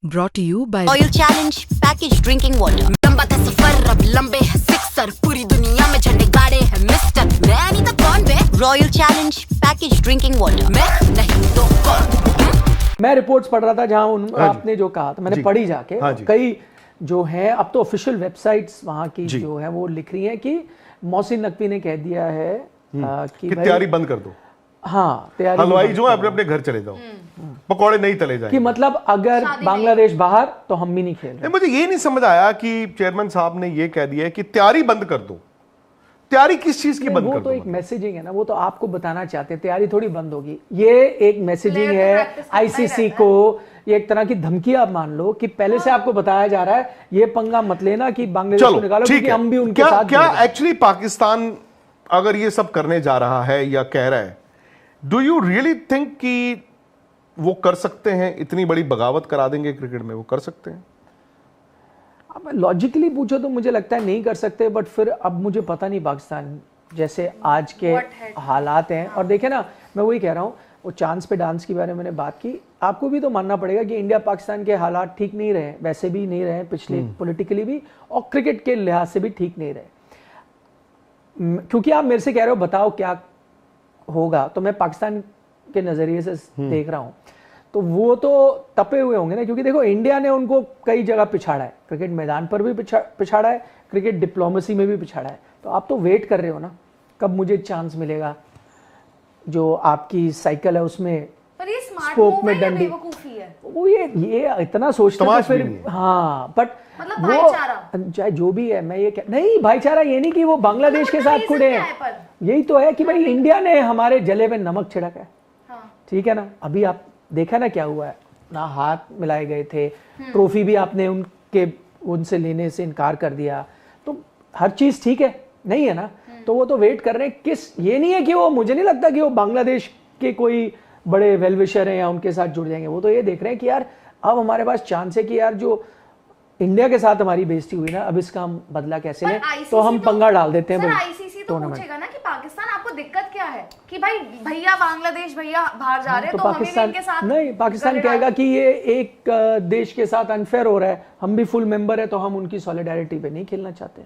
Brought to you by Oil Challenge package drinking water. लंबा था सफर अब लंबे है सिक्सर, पूरी दुनिया में झंडे गाड़े हैं मिस्टर। मैं नहीं तो कौन बे? Royal challenge package drinking water. मैं नहीं तो कौन? मैं रिपोर्ट्स पढ़ रहा था जहां आपने जो कहा था मैंने पढ़ी जाके। कई जो है अब तो ऑफिशियल वेबसाइट्स वहां की जो है वो लिख रही हैं कि मोहसिन नकवी ने कह दिया है कि तैयारी बंद कर दो। हाँ, तैयारी हलवाई जो है अपने अपने घर चले जाओ, पकौड़े नहीं तले जाएंगे। कि मतलब अगर बांग्लादेश बाहर तो हम भी नहीं खेल रहे। मुझे ये नहीं समझ आया कि चेयरमैन साहब ने ये कह दिया है कि तैयारी बंद कर दो। तैयारी किस चीज की बंद कर दो? वो तो एक मैसेजिंग है ना, वो तो आपको बताना चाहते हैं तैयारी थोड़ी बंद होगी। ये एक मैसेजिंग है आईसीसी को, ये एक तरह की धमकी आप मान लो कि पहले से आपको बताया जा रहा है ये पंगा मत लेना कि बांग्लादेश को निकालो, क्योंकि हम भी उनके साथ। क्या एक्चुअली पाकिस्तान अगर ये सब करने जा रहा है या कह रहा है, डू यू रियली थिंक कि वो कर सकते हैं? इतनी बड़ी बगावत करा देंगे क्रिकेट में, वो कर सकते हैं? अब लॉजिकली पूछो तो मुझे लगता है नहीं कर सकते, बट फिर अब मुझे पता नहीं पाकिस्तान जैसे आज के हालात हैं। और देखे ना, मैं वही कह रहा हूँ, वो चांस पे डांस के बारे में मैंने बात की, आपको भी तो मानना पड़ेगा कि इंडिया पाकिस्तान के हालात ठीक नहीं रहे, वैसे भी नहीं रहे पिछले, पॉलिटिकली भी और क्रिकेट के लिहाज से भी ठीक नहीं रहे। क्योंकि आप मेरे से कह रहे हो बताओ क्या होगा, तो मैं पाकिस्तान के नजरिए से देख रहा हूं, तो वो तो तपे हुए होंगे ना, क्योंकि देखो इंडिया ने उनको कई जगह पिछाड़ा है, क्रिकेट मैदान पर भी पिछाड़ा है, क्रिकेट डिप्लोमेसी में भी पिछाड़ा है। तो आप तो वेट कर रहे हो ना कब मुझे चांस मिलेगा, जो आपकी साइकिल है उसमें स्कोप में डंडी, वो ये इतना सोचता है फिर। हाँ, बट मतलब वो चाहे जो भी है, मैं ये नहीं, भाईचारा ये नहीं कि वो बांग्लादेश के साथ खुड़े हैं, यही तो है कि भाई इंडिया ने हमारे जले में नमक छिड़का है। ठीक है ना, अभी आप देखा ना क्या हुआ है ना, हाथ मिलाए गए थे, ट्रॉफी भी आपने उनसे लेने से इनकार कर दिया, तो हर चीज ठीक है नहीं है ना। तो वो तो वेट कर रहे हैं किस, ये नहीं है कि वो, मुझे नहीं लगता कि वो बांग्लादेश के कोई बड़े वेलविशर हैं या उनके साथ जुड़ जाएंगे। वो तो ये देख रहे हैं कि यार अब हमारे पास चांस है कि यार जो इंडिया के साथ हमारी बेइज्जती हुई ना, अब इसका हम बदला कैसे लें, तो हम पंगा डाल देते हैं। आईसीसी तो पूछेगा ना कि पाकिस्तान आपको दिक्कत क्या है, कि भाई भैया बांग्लादेश भैया बाहर जा रहे हैं, तो पाकिस्तान इनके साथ नहीं, पाकिस्तान कहेगा कि ये एक देश के साथ अनफेयर हो रहा है, हम भी फुल मेंबर है तो हम उनकी सॉलिडारिटी पे नहीं खेलना चाहते।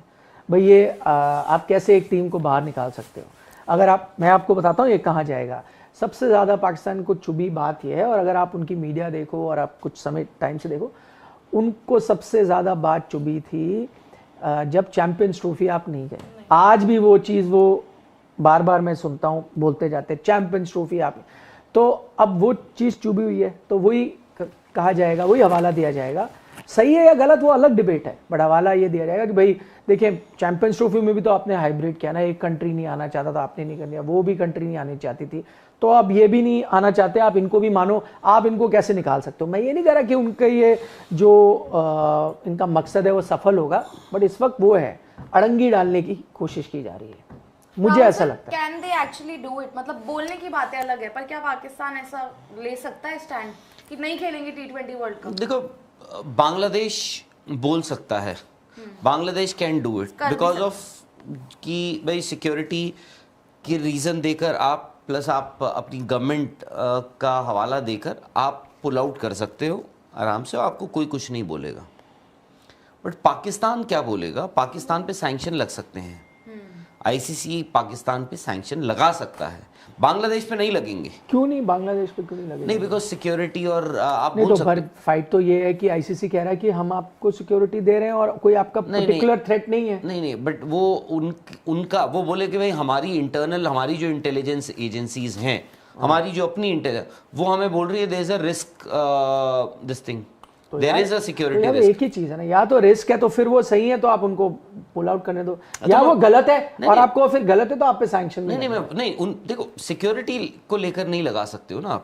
भाई ये आप कैसे एक टीम को बाहर निकाल सकते हो? अगर आप, मैं आपको बताता हूँ ये कहाँ जाएगा। सबसे ज्यादा पाकिस्तान को चुभी बात यह है, और अगर आप उनकी मीडिया देखो और आप कुछ समय टाइम से देखो, उनको सबसे ज्यादा बात चुभी थी जब चैंपियंस ट्रॉफी आप नहीं गए। आज भी वो चीज वो बार बार मैं सुनता हूँ, बोलते जाते चैंपियंस ट्रॉफी आप, तो अब वो चीज चुभी हुई है, तो वही कहा जाएगा, वही हवाला दिया जाएगा। सही है या गलत वो अलग डिबेट है, बट हवाला ये दिया जाएगा कि भाई देखिए चैंपियंस ट्रॉफी में भी तो आपने हाइब्रिड किया ना, एक कंट्री नहीं आना चाहता था, आपने नहीं कर दिया, वो भी कंट्री नहीं आनी चाहती थी, तो अब ये भी नहीं आना चाहते, आप इनको भी मानो, आप इनको कैसे निकाल सकते हो? मैं ये नहीं कह रहा कि उनका ये जो इनका मकसद है वो सफल होगा, बट इस वक्त वो है अड़ंगी डालने की कोशिश की जा रही है, मुझे ऐसा लगता है। Can they actually do it? मतलब बोलने की बातें अलग है, पर क्या पाकिस्तान ऐसा ले सकता है स्टैंड कि नहीं खेलेंगे T20 वर्ल्ड कप? देखो, बांग्लादेश बोल सकता है, Bangladesh can do it because of कि भाई सिक्योरिटी की रीजन देकर आप, प्लस आप अपनी गवर्नमेंट का हवाला देकर आप पुल आउट कर सकते हो आराम से, आपको कोई कुछ नहीं बोलेगा। बट पाकिस्तान क्या बोलेगा? पाकिस्तान पे सैंक्शन लग सकते हैं, आईसीसी पाकिस्तान पे सैंक्शन लगा सकता है, बांग्लादेश पे नहीं लगेंगे। क्यों नहीं, बांग्लादेश पे क्यों नहीं लगेंगे? नहीं, बिकॉज सिक्योरिटी और आप नहीं, बोल तो सकते फाइट तो ये है कि आईसीसी कह रहा है कि हम आपको सिक्योरिटी दे रहे हैं और कोई आपका पर्टिकुलर थ्रेट नहीं है। नहीं, बट वो उनका वो बोले कि भाई हमारी इंटरनल, हमारी जो इंटेलिजेंस एजेंसीज हैं, हमारी जो अपनी इंटेलिजेंस, वो हमें बोल रही है there is a risk, this thing, there is a security risk. एक ही चीज है ना, या तो रिस्क है तो फिर वो सही है तो आप उनको पुल आउट करने दो, या वो गलत है और आपको फिर गलत है तो आप पे सैंक्शन नहीं, देखो सिक्योरिटी को लेकर नहीं लगा सकते हो ना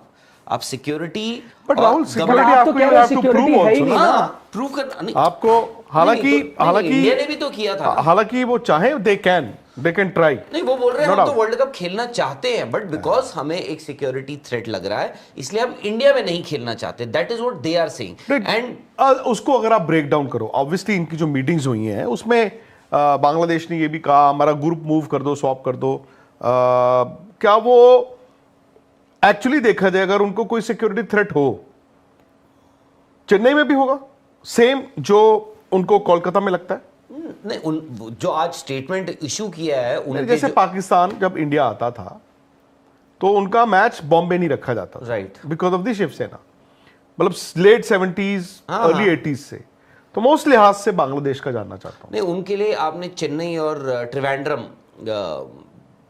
आप सिक्योरिटी, बट राहुल सिक्योरिटी आप तो कह रहे हो सिक्योरिटी है ही नहीं ना, प्रूव करना नहीं आपको। हालांकि इंडिया ने भी तो किया था, हालांकि वो चाहे दे कैन ट्राई। नहीं, वो बोल रहे हैं हम तो वर्ल्ड कप खेलना चाहते हैं, बट बिकॉज हमें एक सिक्योरिटी थ्रेट लग रहा है, इसलिए हम इंडिया में नहीं खेलना चाहते। That is what they are saying. And उसको अगर आप ब्रेक डाउन करो, ऑब्वियसली इनकी जो मीटिंग्स हुई हैं उसमें बांग्लादेश ने ये भी कहा हमारा ग्रुप मूव कर दो, स्वैप कर दो। क्या वो एक्चुअली देखा जाए अगर उनको कोई सिक्योरिटी थ्रेट हो, चेन्नई में भी होगा सेम जो उनको कोलकाता में लगता है? नहीं, जो आज स्टेटमेंट इशू किया है उनके जैसे पाकिस्तान जब इंडिया आता था तो उनका मैच बॉम्बे नहीं रखा जाता, right, because of the Shiv Sena, मतलब लेट 70s हाँ, अर्ली 80s से। तो मैं उस लिहाज से बांग्लादेश का जानना चाहता हूँ। नहीं, उनके लिए आपने चेन्नई और त्रिवेंद्रम,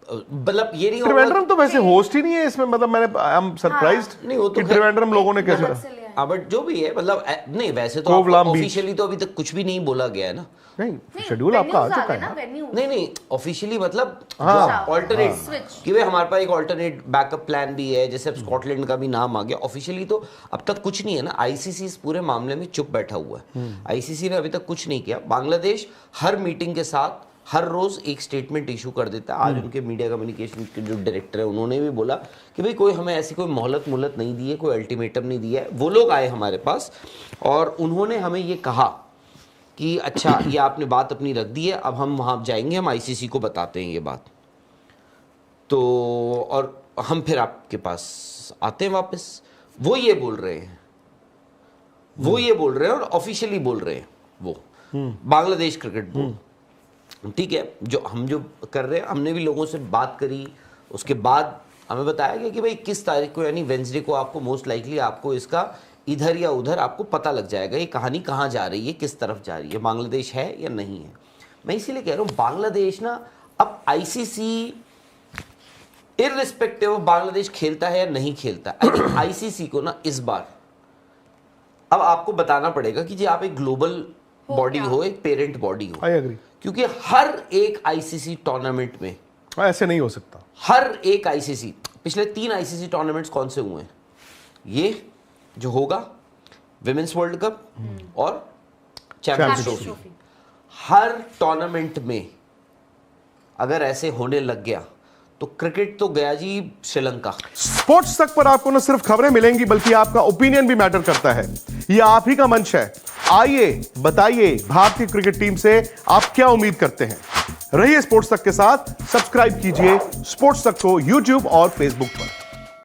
मतलब ये नहीं त्रिवेंद्रम तो वैसे होस्ट ही नहीं है इसमें, मतलब मैंने आई एम सरप्राइज्ड नहीं, वो तो कि त्रिवेंद्रम लोगों ने कैसे बट जो भी है, मतलब नहीं, वैसे तो कोवलाम बीच। ऑफिशियली तो अभी तक कुछ भी नहीं बोला गया है ना। नहीं, शेड्यूल आपका आ चुका है ना। नहीं, ऑफिशियली मतलब हाँ, ऑल्टरनेट कि भाई हमारे पास एक ऑल्टरनेट बैकअप प्लान भी है, जैसे अब स्कॉटलैंड का भी नाम आ गया। ऑफिशियली तो अब तक कुछ नहीं है ना। आईसीसी इस पूरे मामले में चुप बैठा हुआ है। आईसीसी ने अभी तक कुछ नहीं किया। बांग्लादेश हर मीटिंग के साथ हर रोज एक स्टेटमेंट इशू कर देता है। आज उनके मीडिया कम्युनिकेशन के जो डायरेक्टर है उन्होंने भी बोला कि भाई कोई हमें ऐसी कोई मोहलत नहीं दी है, कोई अल्टीमेटम नहीं दिया है। वो लोग आए हमारे पास और उन्होंने हमें ये कहा कि अच्छा ये आपने बात अपनी रख दी है, अब हम वहाँ जाएंगे, हम आईसीसी को बताते हैं ये बात, तो और हम फिर आपके पास आते हैं वापस। वो ये बोल रहे हैं, वो ये बोल रहे हैं और ऑफिशियली बोल रहे हैं वो बांग्लादेश क्रिकेट बोर्ड। ठीक है, जो कर रहे हैं, हमने भी लोगों से बात करी, उसके बाद हमें बताया गया कि भाई 21 तारीख को यानी वेंसडे को आपको मोस्ट लाइकली आपको इसका इधर या उधर आपको पता लग जाएगा ये कहानी कहाँ जा रही है, किस तरफ जा रही है, बांग्लादेश है या नहीं है। मैं इसीलिए कह रहा हूँ बांग्लादेश ना अब आईसीसी इररिस्पेक्टिव ऑफ बांग्लादेश खेलता है या नहीं खेलता, आई थिंक आईसीसी को ना इस बार अब आपको बताना पड़ेगा कि जी आप एक ग्लोबल बॉडी हो, एक पेरेंट बॉडी हो। आई एग्री, क्योंकि हर एक आईसीसी टूर्नामेंट में ऐसे नहीं हो सकता। हर एक आईसीसी, पिछले 3 आईसीसी टूर्नामेंट्स कौन से हुए हैं? ये जो होगा विमेंस वर्ल्ड कप और चैंपियंस ट्रॉफी, हर टूर्नामेंट में अगर ऐसे होने लग गया तो क्रिकेट तो गया जी श्रीलंका। स्पोर्ट्स तक पर आपको न सिर्फ खबरें मिलेंगी बल्कि आपका ओपिनियन भी मैटर करता है। यह आप ही का मंच है। आइए बताइए भारतीय क्रिकेट टीम से आप क्या उम्मीद करते हैं। रहिए स्पोर्ट्स तक के साथ, सब्सक्राइब कीजिए स्पोर्ट्स तक को यूट्यूब और फेसबुक पर।